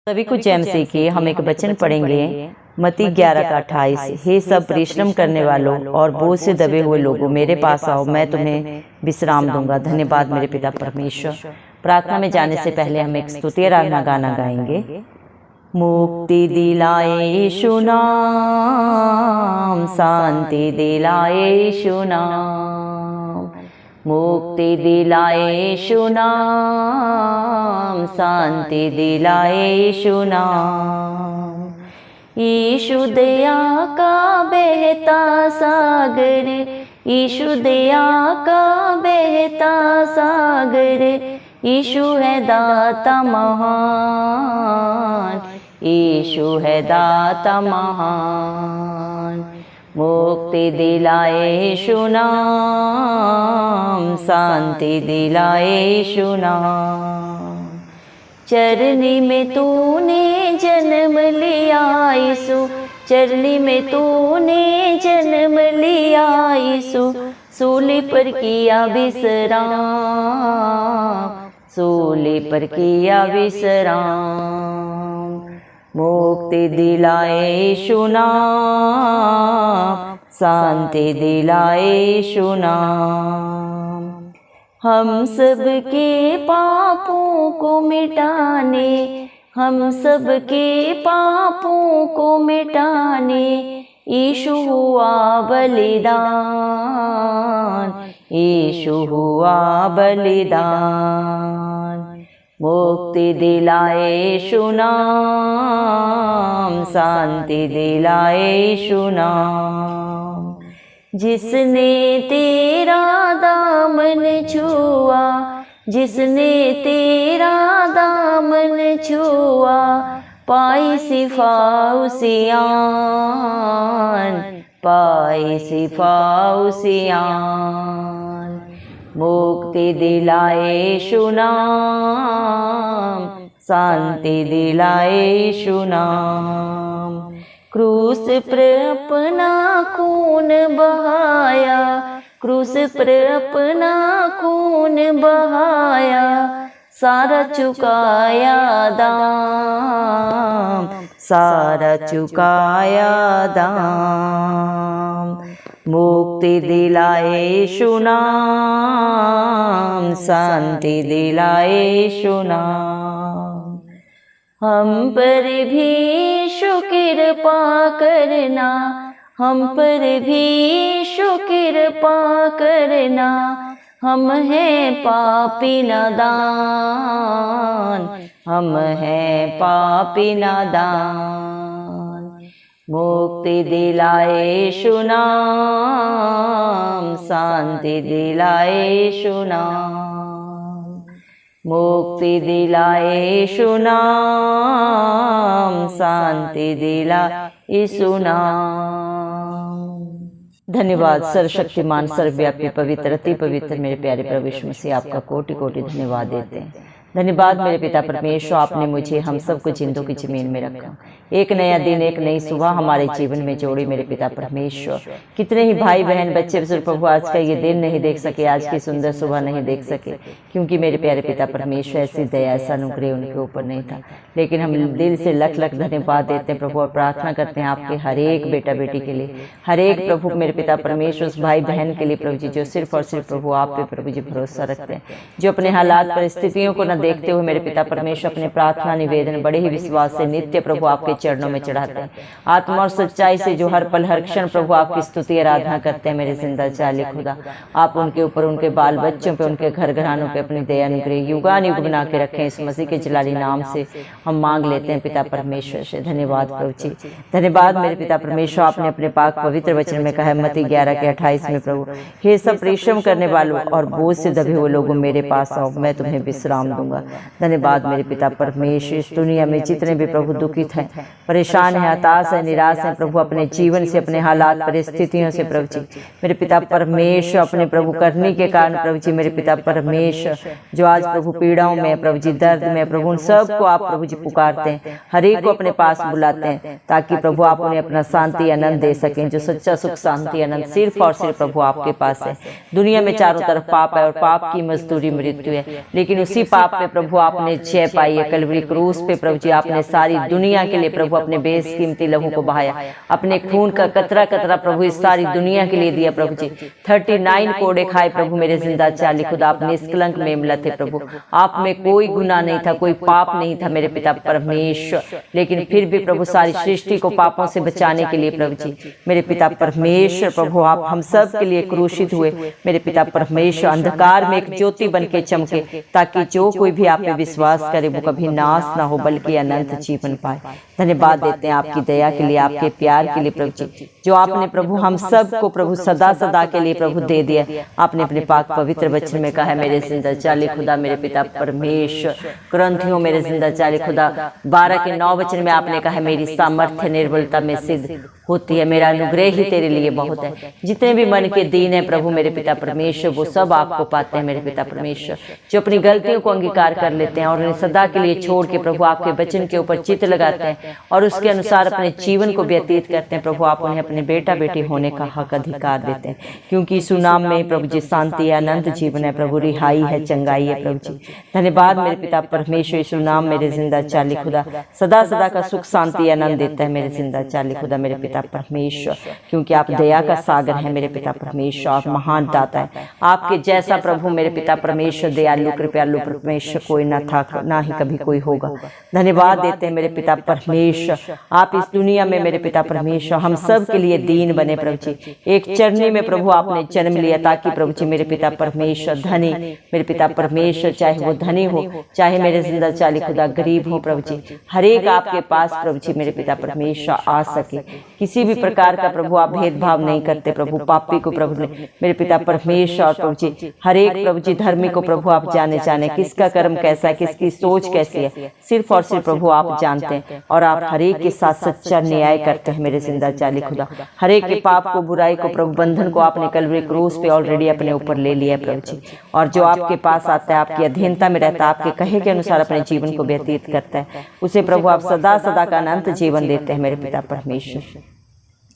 सभी को जय मसीह की। हम एक वचन पढ़ेंगे मत्ती 11 का 28। हे सब परिश्रम करने वालों और बोझ से दबे हुए लोगों, मेरे पास आओ, मैं तुम्हें विश्राम दूंगा। धन्यवाद मेरे पिता परमेश्वर। प्रार्थना में जाने से पहले हम एक स्तुति आराधना गाना गाएंगे। मुक्ति दिलाए यीशु नाम, शांति दिलाए यीशु नाम, मुक्ति दिलाए यीशु नाम, शांति दिलाए यीशु नाम। यीशु दया का बहता सागर, यीशु दया का बहता सागर, यीशु है दाता महान, यीशु है दाता महान। मुक्ति दिलाए यीशु नाम, शांति दिलाए यीशु नाम। चरनी में तूने जन्म लिया यीशु, चरनी में तूने जन्म लिया यीशु, सूली पर किया विश्राम, सूली पर किया विश्राम। मुक्ति दिलाए यीशु नाम, शांति दिलाए यीशु नाम। हम सबके पापों को मिटाने, हम सबके पापों को मिटाने, यीशु हुआ बलिदान, यीशु हुआ बलिदान। मुक्ति दिलाए यीशु नाम, शांति दिलाए यीशु नाम। जिसने तेरा दामन छुआ, जिसने तेरा दामन छुआ, पाई शिफा उसियान, पाई शिफा उसियान। मुक्ति दिलाए यीशु नाम, शांति दिलाए यीशु नाम। क्रूस पर अपना खून बहाया, क्रूस पर अपना खून बहाया, सारा चुकाया दाम, सारा चुकाया दाम। मुक्ति दिलाए यीशु नाम, शांति दिलाए यीशु नाम। हम पर भी शुक्र करना, हम पर भी शुक्र करना, हम हैं पापी नादान, हम हैं पापी नादान। मुक्ति दिलाए यीशु नाम, शांति दिलाए यीशु नाम। मुक्ति दिलाए यीशु नाम, शांति दिलाए यीशु नाम। धन्यवाद सर्वशक्तिमान सर्वव्यापी पवित्र अति पवित्र मेरे प्यारे प्रभु यीशु मसीह, आपका कोटि कोटि धन्यवाद देते हैं। धन्यवाद मेरे पिता परमेश्वर, आपने मुझे हम सबको जिंदों की जमीन में रखा। एक नया दिन, एक नई सुबह हमारे जीवन में जोड़ी मेरे पिता परमेश्वर। कितने ही भाई बहन बच्चे बुजुर्ग प्रभु आज का ये दिन नहीं देख सके, आज की सुंदर सुबह नहीं देख सके, क्योंकि मेरे प्यारे पिता परमेश्वर ऐसी दया ऐसा अनुग्रह उनके ऊपर नहीं था। लेकिन हम दिल से लख लख धन्यवाद देते हैं प्रभु और प्रार्थना करते हैं आपके हर एक बेटा बेटी के लिए, हर एक प्रभु मेरे पिता परमेश्वर उस भाई बहन के लिए प्रभु जी जो सिर्फ और सिर्फ प्रभु आप पे प्रभु जी भरोसा रखते हैं, जो अपने हालात परिस्थितियों को न देखते हुए मेरे पिता परमेश्वर अपने प्रार्थना निवेदन बड़े ही विश्वास से नित्य प्रभु आपके चरणों में चढ़ाते हैं। आत्मा और सच्चाई से जो हर पल हर क्षण प्रभु आपकी स्तुति आराधना करते हैं मेरे जिंदा जाली खुदा, आप उनके ऊपर, उनके बाल बच्चों पे, उनके घर घरानों पे अपनी दया अनुग्रह युगानुयुग बना के रखें। इस मसीह के जलाली नाम से हम मांग लेते हैं पिता परमेश्वर से। धन्यवाद प्रभु जी, धन्यवाद मेरे पिता परमेश्वर। आपने अपने पाक पवित्र वचन में कहा है मत्ती 11 के 28 में प्रभु, हे सब परिश्रम करने वालों और बोझ से दबे हुए लोगों, मेरे पास आओ, मैं तुम्हें विश्राम दूंगा। धन्यवाद मेरे पिता परमेश्वर। इस दुनिया में जितने भी प्रभु दुखित हैं, परेशान हैं, हताश हैं, निराश हैं प्रभु, अपने जीवन से, अपने हालात परिस्थितियों से प्रभु जी मेरे पिता परमेश्वर, अपने प्रभु करने के कारण प्रभु जी मेरे पिता परमेश्वर, जो आज प्रभु पीड़ाओं में प्रभु जी दर्द में प्रभु, उन सबको आप प्रभु जी पुकारते हैं, हर एक को अपने पास बुलाते हैं, ताकि प्रभु आप उन्हें अपना शांति आनंद दे सकें। जो सच्चा सुख शांति आनंद सिर्फ और सिर्फ प्रभु आपके पास है। दुनिया में चारों तरफ पाप है और पाप की मजदूरी मृत्यु है, लेकिन उसी पाप में प्रभु आपने जय पाई है। कलवरी क्रूस पे प्रभु जी आपने सारी दुनिया के लिए प्रभु अपने बेशकीमती लहू को बहाया, अपने खून का कतरा कतरा प्रभु इस सारी दुनिया के लिए दिया प्रभु जी। 39 कोड़े खाए प्रभु मेरे जिंदा चाली खुदा, आप निष्कलंक मेमला थे प्रभु, आप में कोई गुनाह नहीं था, कोई पाप नहीं था मेरे पिता परमेश्वर, लेकिन फिर भी प्रभु सारी सृष्टि को पापों से बचाने के लिए प्रभु जी मेरे पिता परमेश्वर प्रभु आप हम सब के लिए क्रूसित हुए मेरे पिता परमेश्वर। अंधकार में एक ज्योति बन के चमके, ताकि जो कोई भी आप पे विश्वास करे वो कभी नाश ना हो बल्कि अनंत जीवन पाए। धन्यवाद देते हैं आपकी दया के लिए, आपके प्यार के लिए प्रभु जी, जो आपने प्रभु हम सब को प्रभु सदा सदा के लिए प्रभु दे दिया। आपने अपने पाक पवित्र वचन में कहा है मेरे जिंदा चाली खुदा मेरे पिता परमेश्वर, कुरिन्थियों मेरे जिंदा चाली खुदा 12 के 9 वचन में आपने कहा है मेरी सामर्थ्य निर्बलता में सिद्ध होती है, मेरा अनुग्रह ही तेरे लिए बहुत है। जितने भी मन के दीन है प्रभु मेरे पिता परमेश्वर वो सब आपको पाते हैं मेरे पिता परमेश्वर, जो अपनी गलतियों को अंगीकार कर लेते हैं और उन्हें सदा के लिए छोड़ के प्रभु आपके वचन के ऊपर चित्त लगाते हैं और उसके अनुसार अपने जीवन को व्यतीत करते हैं। प्रभु आप उन्हें अपने बेटा बेटी होने का हक अधिकार देते हैं, क्योंकि यीशु नाम में प्रभु जी शांति है, अनंत जीवन है प्रभु, रिहाई है, चंगाई है प्रभु जी। धन्यवाद मेरे पिता परमेश्वर, यीशु नाम मेरे जिंदा चाली खुदा सदा सदा का सुख शांति आनंद देता है मेरे जिंदा चाली खुदा मेरे पिता परमेश्वर, क्योंकि आप दया का सागर है मेरे पिता परमेश्वर, आप महान दाता है। आपके जैसा प्रभु मेरे पिता परमेश्वर दयालु कृपालु परमेश्वर कोई ना था, ना ही कभी कोई होगा। धन्यवाद देते हैं मेरे पिता परमेश्वर, आप इस दुनिया में मेरे पिता परमेश्वर हम सब के लिए दीन बने प्रभु जी। एक चरनी में प्रभु आपने जन्म लिया ताकि प्रभु जी मेरे पिता परमेश्वर धनी मेरे पिता परमेश्वर, चाहे वो धनी हो चाहे मेरे जिंदा चाली खुदा गरीब हो प्रभु जी, हर एक आपके पास प्रभु जी मेरे पिता परमेश्वर आ सके। किसी भी प्रकार का प्रभु आप भेदभाव नहीं करते प्रभु, पापी को प्रभु मेरे पिता परमेश्वर और प्रभु जी हर एक प्रभु जी धर्मी को प्रभु आप जाने किसका कर्म कैसा है, किसकी सोच कैसी है, सिर्फ और सिर्फ प्रभु आप जानते हैं और आप हर एक के साथ सच्चा न्याय करते हैं मेरे जिंदा चाली खुदा। हर एक के पाप को बुराई को प्रभु बंधन को आपने कलवरी क्रूस पे ऑलरेडी अपने ऊपर ले लिया है प्रभु जी, और जो आपके पास आता है आपकी अधीनता में रहता है, आपके कहे के अनुसार अपने जीवन को व्यतीत करता है, उसे प्रभु आप सदा सदा का अनंत जीवन देते हैं मेरे पिता परमेश्वर।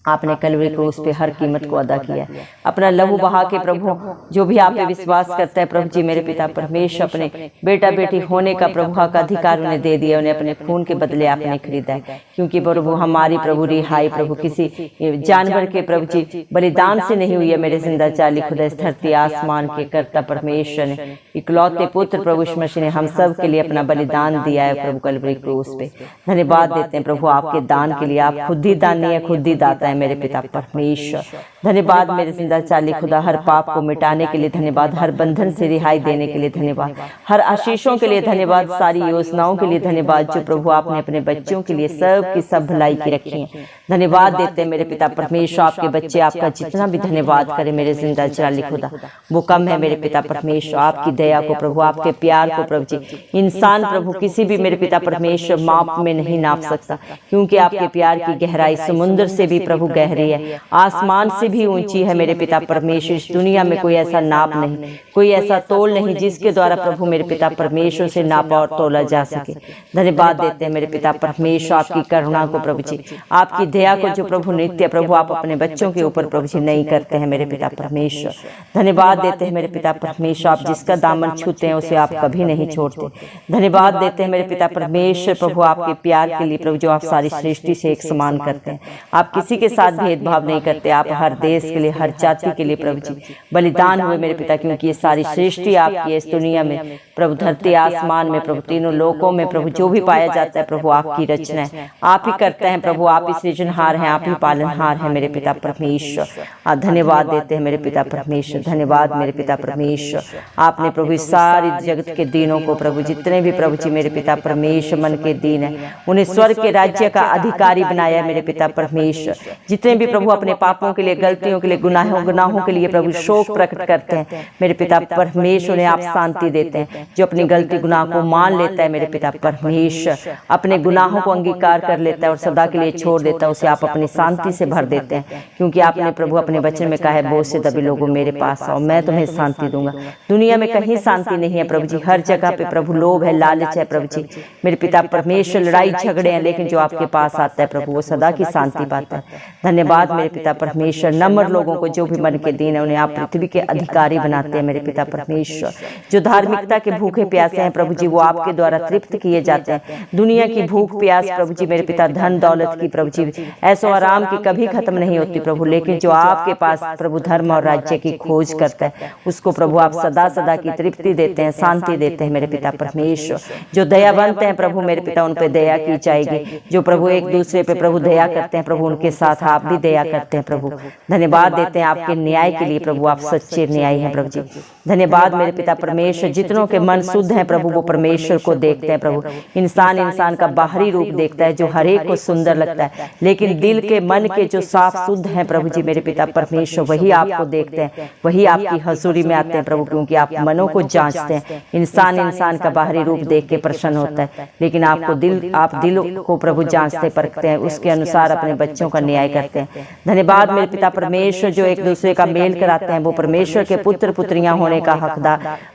आपने कलवरी क्रूस पे हर कीमत को अदा किया, अपना लहू बहा के प्रभु जो भी आप पे विश्वास करता है प्रभु जी मेरे पिता परमेश्वर अपने बेटा बेटी होने का प्रभु का अधिकार उन्हें दे दिया, उन्हें अपने खून के बदले आपने खरीदा है। क्योंकि प्रभु हमारी प्रभु रिहाई प्रभु किसी जानवर के प्रभु जी बलिदान से नहीं हुई है मेरे जिंदा चाली खुदा, इस धरती आसमान के कर्ता परमेश्वर ने इकलौते पुत्र प्रभु यीशु मसीह ने हम सब के लिए अपना बलिदान दिया है प्रभु कलवरी क्रूस पे। धन्यवाद देते हैं प्रभु आपके दान के लिए, आप खुद ही दानी है, खुद ही दाता है मेरे पिता परमेश्वर। धन्यवाद मेरे जिंदा चाली खुदा, हर पाप को मिटाने के लिए धन्यवाद, हर बंधन से रिहाई देने के लिए धन्यवाद, हर आशीषों के लिए धन्यवाद, सारी योजनाओं के लिए धन्यवाद जो प्रभु आपने अपने बच्चों के लिए सब की सब भलाई की रखी है। धन्यवाद देते हैं मेरे पिता परमेश्वर, आपके बच्चे आपका जितना भी धन्यवाद करें मेरे जिंदा चाली खुदा वो कम है मेरे पिता परमेश्वर। आपकी दया को प्रभु आपके प्यार को प्रभु जी इंसान प्रभु किसी भी मेरे पिता परमेश्वर माप में नहीं नाप सकता, क्योंकि आपके प्यार की गहराई समुद्र से भी प्रभु गहरी है, आसमान से भी ऊंची है मेरे पिता परमेश्वर। इस दुनिया में कोई ऐसा नाप नहीं, कोई ऐसा तोल नहीं जिसके द्वारा प्रभु मेरे पिता परमेश्वर से नापा और तोला जा सके। धन्यवाद देते हैं मेरे पिता परमेश्वर आपकी करुणा को प्रभु जी, आपकी दया को जो प्रभु नित्य प्रभु आप अपने बच्चों के ऊपर प्रभु जी नहीं करते हैं मेरे पिता परमेश्वर। धन्यवाद देते हैं मेरे पिता परमेश्वर, आप जिसका दामन छूते हैं उसे आप कभी नहीं छोड़ते। धन्यवाद देते हैं मेरे पिता परमेश्वर प्रभु आपके प्यार के लिए प्रभु जो आप सारी सृष्टि से एक समान करते हैं, आप किसी के साथ भेदभाव नहीं करते, आप हर देश के लिए हर जाति के लिए प्रभु जी बलिदान हुए मेरे पिता, क्योंकि ये सारी सृष्टि आपकी इस दुनिया में प्रभु धरती आसमान में प्रभु तीनों लोकों में प्रभु जो भी पाया जाता है प्रभु आपकी रचना है, आप ही करते हैं प्रभु, आप ही सृजनहार हैं, आप ही पालनहार हैं मेरे पिता परमेश्वर। धन्यवाद देते हैं मेरे पिता परमेश्वर, धन्यवाद मेरे पिता परमेश्वर। आपने प्रभु इस सारी जगत के दीनों को प्रभु जितने भी प्रभु जी मेरे पिता परमेश्वर मन के दीन है उन्हें स्वर्ग के राज्य का अधिकारी बनाया है मेरे पिता परमेश्वर। जितने भी प्रभु अपने पापों के लिए गलतियों के लिए गुनाहों के लिए प्रभु शोक प्रकट करते हैं मेरे पिता परमेश्वर उन्हें आप शांति देते हैं। जो अपनी गलती गुनाह को मान लेता है मेरे पिता परमेश्वर, अपने गुनाहों को अंगीकार कर लेता है और सदा के लिए छोड़ देता है, उसे आप अपनी शांति से भर देते हैं। क्योंकि आपने प्रभु अपने वचन में कहा है बोझ से दबे लोगों मेरे पास आओ मैं तुम्हें शांति दूंगा। दुनिया में कहीं शांति नहीं है प्रभु जी, हर जगह पे प्रभु लोभ है, लालच है प्रभु जी मेरे पिता परमेश्वर, लड़ाई झगड़े हैं, लेकिन जो आपके पास आता है प्रभु वो सदा की शांति पाता है। धन्यवाद मेरे पिता परमेश्वर, नम्र लोगों को जो भी मन के दीन है उन्हें आप पृथ्वी के अधिकारी बनाते हैं मेरे पिता परमेश्वर। जो धार्मिकता के भूखे प्यासे हैं प्रभु जी, वो आपके द्वारा तृप्त किए जाते हैं। दुनिया की भूख प्यास प्रभु जी मेरे पिता, धन दौलत की प्रभु जी, ऐसो आराम की कभी खत्म नहीं होती प्रभु, लेकिन जो आपके पास प्रभु धर्म और राज्य की खोज करता है उसको प्रभु आप सदा सदा की तृप्ति देते हैं, शांति देते हैं मेरे पिता परमेश्वर। जो दयावंत हैं प्रभु मेरे पिता, उन पे दया की जाएगी। जो प्रभु एक दूसरे पे प्रभु दया करते हैं प्रभु, उनके साथ आप भी दया करते हैं प्रभु। धन्यवाद देते हैं आपके न्याय के लिए प्रभु, आप सच्चे न्याय हैं प्रभु जी। धन्यवाद मेरे पिता परमेश्वर, जितनों के मन शुद्ध हैं प्रभु वो परमेश्वर को देखते हैं प्रभु। इंसान का बाहरी रूप देखता है जो हर एक को सुंदर लगता है, लेकिन दिल के मन के जो साफ शुद्ध हैं प्रभु जी मेरे पिता परमेश्वर, वही आपको देखते हैं, वही आपकी हजूरी में आते हैं प्रभु, क्योंकि आप मनों को जांचते हैं। इंसान का बाहरी रूप देख के प्रसन्न होता है, लेकिन आप दिल को प्रभु जांचते परखते हैं, उसके अनुसार अपने बच्चों का न्याय करते हैं। धन्यवाद मेरे पिता परमेश्वर, जो एक दूसरे का मेल कराते हैं वो परमेश्वर के पुत्र पुत्रियां होने का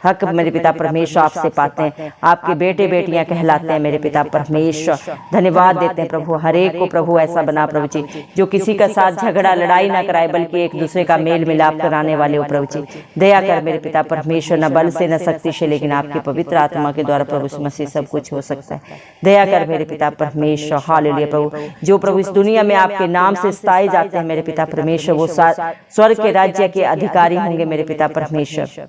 हक मेरे पिता परमेश्वर आपसे पाते हैं। आपके बेटे बेटियां कहलाते हैं मेरे पिता परमेश्वर। धन्यवाद देते हैं प्रभु, हर एक को प्रभु ऐसा बना प्रभु जी जो किसी का साथ झगड़ा लड़ाई ना कराए, बल्कि एक दूसरे का मेल मिलाप कराने वाले हो प्रभु जी। दया कर मेरे पिता परमेश्वर, न बल से न शक्ति से, लेकिन आपकी पवित्र आत्मा के द्वारा प्रभु मसीह सब कुछ हो सकता है। दया कर मेरे पिता परमेश्वर। हालेलुया प्रभु, जो प्रभु इस दुनिया में आपके नाम से स्थाई जाते हैं मेरे पिता परमेश्वर, वो स्वर्ग के राज्य के अधिकारी होंगे मेरे पिता परमेश्वर।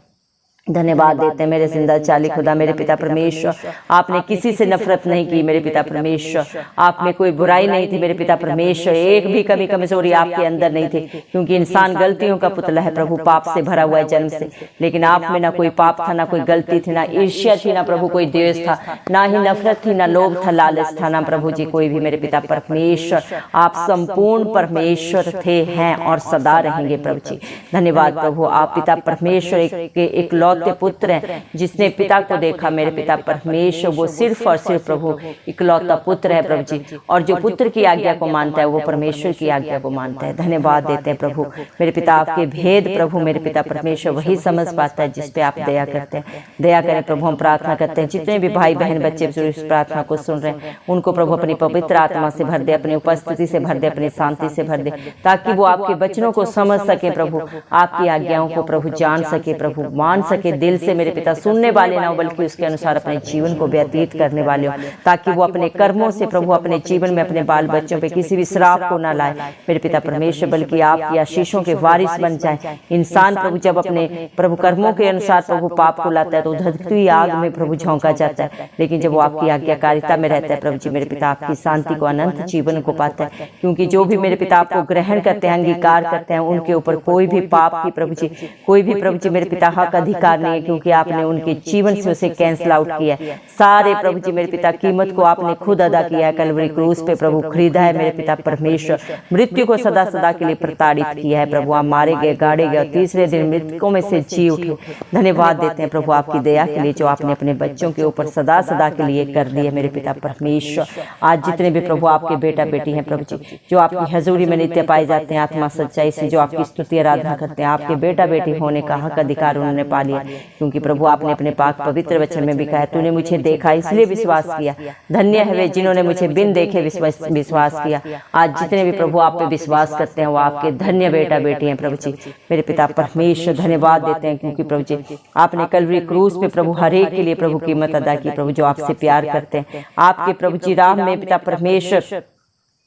धन्यवाद देते हैं मेरे जिंदा चाली खुदा मेरे पिता परमेश्वर। आपने किसी से नफरत नहीं की मेरे पिता परमेश्वर, आप में कोई बुराई नहीं थी मेरे पिता परमेश्वर, एक भी कमी कमजोरी आपके अंदर नहीं थी, क्योंकि इंसान गलतियों का पुतला है प्रभु, पाप से भरा हुआ है जन्म से। लेकिन आप में ना कोई पाप था, ना कोई गलती थी, ना ईर्ष्या थी, ना प्रभु कोई द्वेष था, ना ही नफरत थी, ना लोभ था, लालच था, ना प्रभु जी कोई भी मेरे पिता परमेश्वर। आप संपूर्ण परमेश्वर थे, हैं और सदा रहेंगे प्रभु जी। धन्यवाद प्रभु, आप पिता परमेश्वर एक लौते पुत्र हैं, जिसने पिता को देखा मेरे पिता परमेश्वर, वो सिर्फ और सिर्फ प्रभु इकलौता पुत्र है प्रभु जी, और जो पुत्र की आज्ञा को मानता है वो परमेश्वर की आज्ञा को मानता है। धन्यवाद देते हैं प्रभु मेरे पिता, आपके भेद प्रभु मेरे पिता परमेश्वर वही समझ पाता है जिस पे आप दया करते हैं। दया करें प्रभु, हम प्रार्थना करते हैं जितने भी भाई बहन बच्चे इस प्रार्थना को सुन रहे हैं, उनको प्रभु अपनी पवित्र आत्मा से भर दे, अपनी उपस्थिति से भर दे, अपनी शांति से भर दे, ताकि वो आपके वचनों को समझ सके प्रभु, आपकी आज्ञाओं को प्रभु जान सके प्रभु, मान सके दिल से मेरे पिता, सुनने वाले ना हो बल्कि उसके अनुसार अपने जीवन को व्यतीत करने वाले हो, ताकि वो अपने कर्मों से प्रभु अपने जीवन में अपने बाल बच्चों पे किसी भी श्राप को ना लाए मेरे पिता परमेश्वर, बल्कि आपकी आशीषों के वारिस बन जाए। इंसान प्रभु जब अपने प्रभु कर्मों के अनुसार प्रभु पाप को लाता है तो धधकती आग में प्रभु झोंका जाता है, लेकिन जब वो आपकी आज्ञाकारिता में रहता है प्रभु जी मेरे पिता, आपकी शांति को अनंत जीवन को पाता है। क्योंकि जो भी मेरे पिता आपको ग्रहण करते हैं, अंगीकार करते हैं, उनके ऊपर कोई भी पाप की प्रभु जी, कोई भी प्रभु जी मेरे पिता हक अधिकार नहीं है, क्योंकि आपने उनके जीवन से उसे कैंसिल आउट किया है। सारे प्रभु जी मेरे पिता कीमत को आपने खुद अदा किया है, कलवरी क्रूस पे प्रभु खरीदा है मेरे पिता परमेश्वर। मृत्यु को सदा सदा के लिए प्रताड़ित किया है प्रभु, आप मारे गए, गाड़े गए और तीसरे दिन मृतकों में से जी उठे। धन्यवाद देते हैं प्रभु आपकी दया के लिए, जो आपने अपने बच्चों के ऊपर सदा सदा के लिए कर दिए मेरे पिता परमेश्वर। आज जितने भी प्रभु आपके बेटा बेटी हैं प्रभु जी, जो आपकी हजूरी में नित्य पाए जाते हैं, आत्मा सच्चाई से जो आपकी स्तुति आराधना करते हैं, आपके बेटा बेटी होने का हक अधिकार उन्होंने पा लिया, क्योंकि प्रभु आपने अपने पाक पवित्र वचन में भी कहा, तूने मुझे देखा इसलिए विश्वास किया, धन्य है वे जिन्होंने मुझे बिन देखे विश्वास किया। आज जितने भी प्रभु आप पे विश्वास करते हैं वो आपके धन्य बेटा बेटी हैं प्रभु जी मेरे पिता परमेश्वर। धन्यवाद देते हैं क्योंकि प्रभु जी आपने कलवरी क्रूस पे प्रभु हर एक के लिए प्रभु कीमत अदा की प्रभु, जो आपसे प्यार करते हैं। आपके प्रभु जी राह में पिता परमेश्वर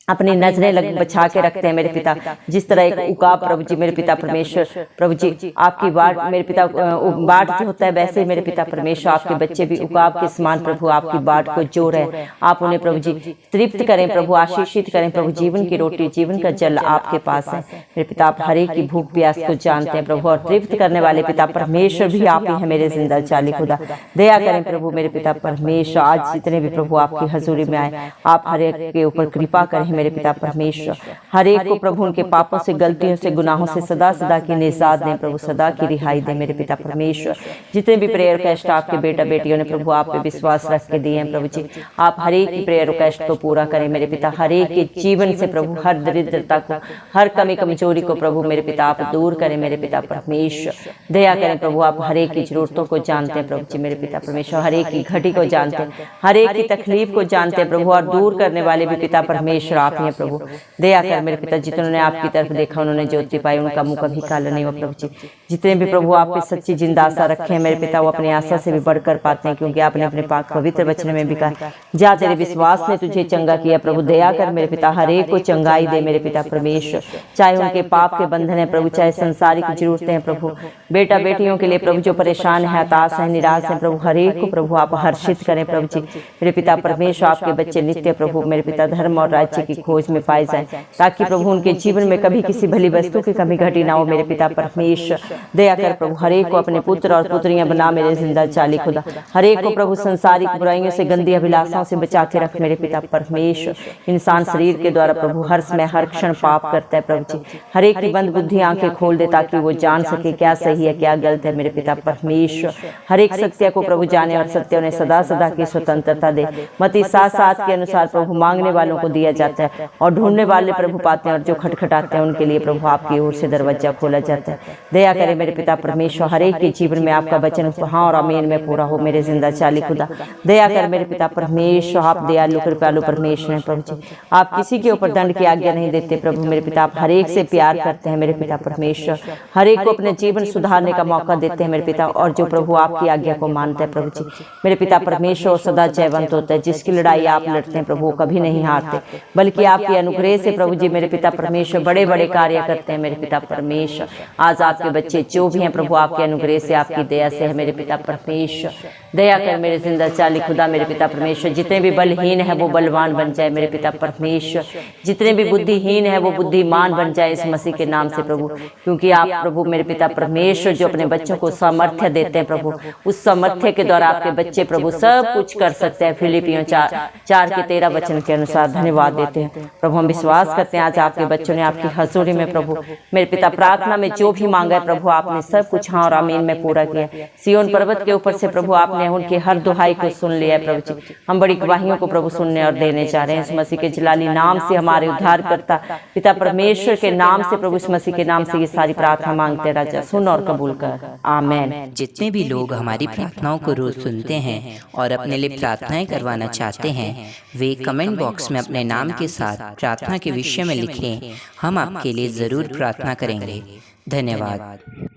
अपनी नजरें बचा के रखते हैं मेरे पिता, जिस तरह एक उकाब प्रभु जी मेरे पिता परमेश्वर प्रभु जी आपकी बाट मेरे पिता बाट जो होता है, वैसे मेरे पिता परमेश्वर आपके बच्चे भी उकाब के समान प्रभु आपकी बाट को जो रहे, आप उन्हें प्रभु जी तृप्त करें प्रभु, आशीषित करें प्रभु। जीवन की रोटी जीवन का जल आपके पास है मेरे पिता, आप हर एक की भूख प्यास को जानते हैं प्रभु, और तृप्त करने वाले पिता परमेश्वर भी आप ही हैं मेरे जिंदा चाली खुदा। दया करें प्रभु मेरे पिता परमेश्वर, आज जितने भी प्रभु आपकी हजूरी में आए, आप हर एक के ऊपर कृपा करें मेरे पिता परमेश्वर। हर एक को प्रभु उनके पापों से, गलतियों से, गुनाहों से सदा सदा की निजात दें प्रभु, सदा की रिहाई दें मेरे पिता परमेश्वर। जितने भी प्रेयर रिक्वेस्ट आपके बेटा बेटियों ने प्रभु आप पे विश्वास रख के दिए हैं प्रभु जी, आप हर एक की प्रेयर रिक्वेस्ट को पूरा करें मेरे पिता। हर एक के जीवन से प्रभु हर दरिद्रता को, हर कमी कमजोरी को प्रभु मेरे पिता आप दूर करें मेरे पिता परमेश्वर। दया करें प्रभु, आप हर एक की जरूरतों को जानते हैं प्रभु जी मेरे पिता परमेश्वर, हर एक की घटी को जानते हैं, हर एक की तकलीफ को जानते हैं प्रभु, और दूर करने वाले भी पिता परमेश्वर आप ही हैं प्रभु। दया कर मेरे पिता, जिन्होंने आपकी तरफ देखा उन्होंने ज्योति पाई, उनका मुंह कभी काला नहीं हुआ प्रभु जी। जितने भी प्रभु आप पे सच्ची जिंदा आशा रखे हैं मेरे पिता, वो अपनी आशा से भी बढ़कर पाते हैं, क्योंकि आपने अपने पाक पवित्र वचन में भी कहा, जा तेरे विश्वास ने तुझे चंगा किया। प्रभु दया कर मेरे पिता, हर एक को चंगाई दे मेरे पिता परमेश्वर, चाहे उनके पाप के बंधन है प्रभु, चाहे संसारिक जरूरतें हैं प्रभु, बेटा बेटियों के लिए प्रभु जो परेशान है, हताश है, निराश है प्रभु, हर एक को प्रभु आप हर्षित करें प्रभु जी। मेरे पिता परमेश्वर, आपके बच्चे नित्य प्रभु मेरे पिता धर्म और राज्य की खोज में पाए जाए, ताकि प्रभु उनके जीवन में कभी किसी भली वस्तु की कमी घटी ना हो मेरे पिता परमेश्वर। दया कर प्रभु, हर एक को अपने पुत्र और पुत्रियां बना मेरे जिंदा चाली खुदा, हर एक को प्रभु संसारिक बुराइयों से, गंदी अभिलाषाओं से बचा के रख मेरे पिता परमेश्वर। इंसान शरीर के द्वारा प्रभु हर समय हर क्षण पाप करता है प्रभु जी, हर एक की बंद बुद्धि आंखें खोल दे, ताकि वो जान सके क्या सही है क्या गलत है मेरे पिता परमेश्वर। हर एक सत्य को प्रभु जाने और सत्य उन्हें सदा सदा की स्वतंत्रता दे। मत्ती 7:7 के अनुसार प्रभु मांगने वालों को दिया जाता है और ढूंढने वाले प्रभु पाते हैं, और जो खटखटाते हैं उनके लिए प्रभु आपकी ओर से दरवाजा खोला जाता है। दया करे मेरे पिता परमेश्वर, हर एक के जीवन में आपका वचन हाँ और आमीन में पूरा हो मेरे जिंदा चाली खुदा। दया कर मेरे पिता परमेश्वर, आप दयालु कृपालु परमेश्वर हैं प्रभु जी। आप किसी के ऊपर दंड की आज्ञा नहीं देते प्रभु मेरे पिता, आप हर एक से प्यार करते हैं मेरे पिता परमेश्वर, हर एक को अपने जीवन सुधारने का मौका देते हैं मेरे पिता, और जो प्रभु आपकी आज्ञा को मानता है प्रभु जी मेरे पिता परमेश्वर सदा जयवंत होता है। जिसकी लड़ाई आप लड़ते हैं प्रभु कभी नहीं हारते, बल्कि आपके अनुग्रह से प्रभु जी मेरे पिता परमेश्वर बड़े बड़े कार्य करते हैं मेरे पिता परमेश्वर। आज आपके बच्चे जो भी हैं प्रभु आपके अनुग्रह से, आपकी दया से है मेरे पिता परमेश्वर। दया कर मेरे जिंदा चाली खुदा मेरे पिता परमेश्वर, जितने भी बलहीन है वो बलवान बन जाए मेरे पिता परमेश्वर, जितने भी बुद्धिहीन है वो बुद्धिमान बन जाए इस मसीह के नाम से प्रभु, क्योंकि आप प्रभु मेरे पिता परमेश्वर जो अपने बच्चों को सामर्थ्य देते हैं प्रभु, उस सामर्थ्य के द्वारा आपके बच्चे प्रभु सब कुछ कर सकते हैं। फिलिपियों 4:13 वचन के अनुसार धन्यवाद देते हैं प्रभु। हम विश्वास करते हैं आज आपके बच्चों ने आपकी हजूरी में प्रभु मेरे पिता प्रार्थना में जो भी मांगा है प्रभु आपने सब कुछ हाँ और आमीन में पूरा किया। सिय्योन पर्वत के ऊपर से प्रभु आपने उनके हर दुहाई को सुन लिया है प्रभु जी। हम बड़ी गवाहियों को प्रभु सुनने और देने जा रहे हैं इस मसीह के जलाली नाम से, हमारे उद्धार करता पिता परमेश्वर के नाम से प्रभु, इस मसीह के नाम से ये सारी प्रार्थना मांगते राजा, सुन और कबूल कर, आमीन। जितने भी लोग हमारी प्रार्थनाओं को रोज सुनते हैं और अपने लिए प्रार्थनाएं करवाना चाहते हैं, वे कमेंट बॉक्स में अपने नाम के साथ प्रार्थना के विषय में लिखें। हम आपके लिए जरूर प्रार्थना करेंगे। धन्यवाद।